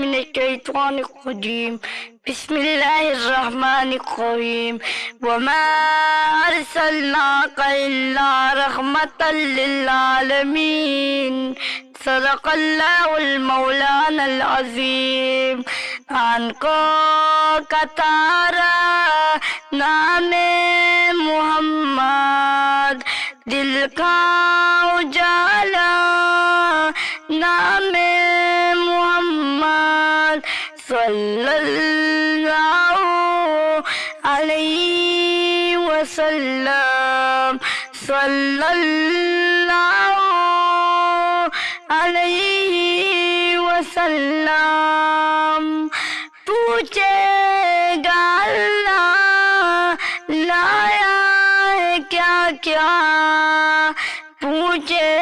من الشيطان الرجيم بسم الله الرحمن الرحيم وما أرسلناك إلا رحمة للعالمين صدق الله المولانا العظيم عن کو کتارا نام محمد دل کا اجالا نام محمد صلی اللہ علیہ وسلم صلی اللہ علیہ وسلم پوچھے گا اللہ لایا ہے کیا کیا پوچھے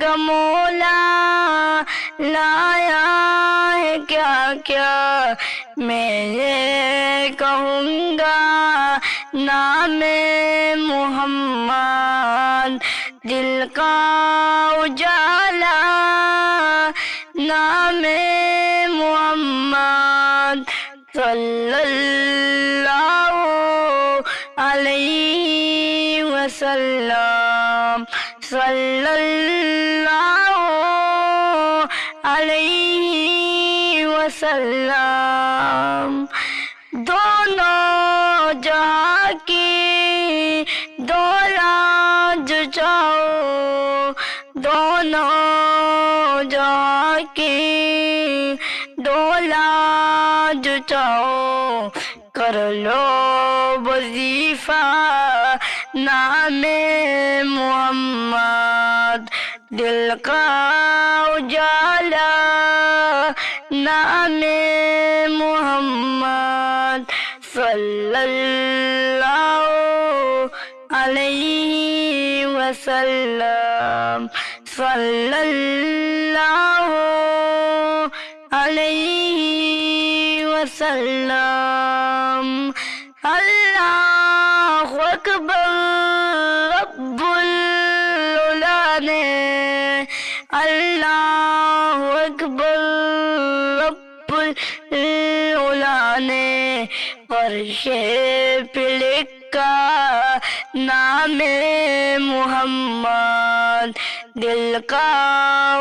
گا مولا لایا ہے کیا کیا میں یہ کہوں گا نام محمد دل کا اجالا نام محمد صلی اللہ علیہ وسلم صلی اللہ علیہ وسلم دونوں جہاں کی دولت جو چاہو دونوں جہاں کی دولت جو چاہو کر لو وظیفہ نام محمد دل کا اجالا نام محمد صلی اللہ علیہ وسلم صلی اللہ علیہ وسلم اللہ اکبر رب العلا نے اللہ اکبر رب العلا نے عرش پہ لکھا نام محمد دل کا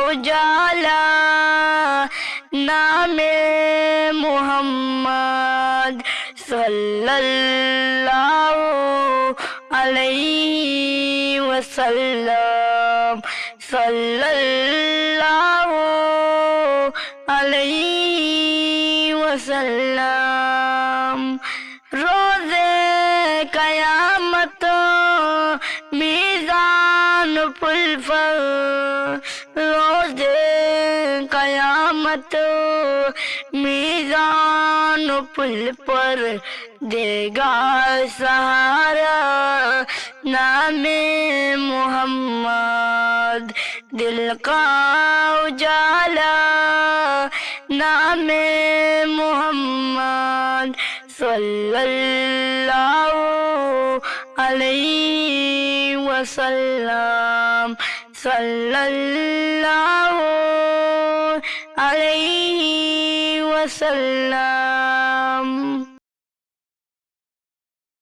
اجالا نام محمد صلی اللہ علیہ وسلم صلی اللہ علیہ وسلم روز قیامت میزان پل پر روز قیامت میزان پل پر دے گا سہارا نام محمد دل کا اجالا نام محمد صلی اللہ علیہ وسلم صلی اللہ علیہ وسلم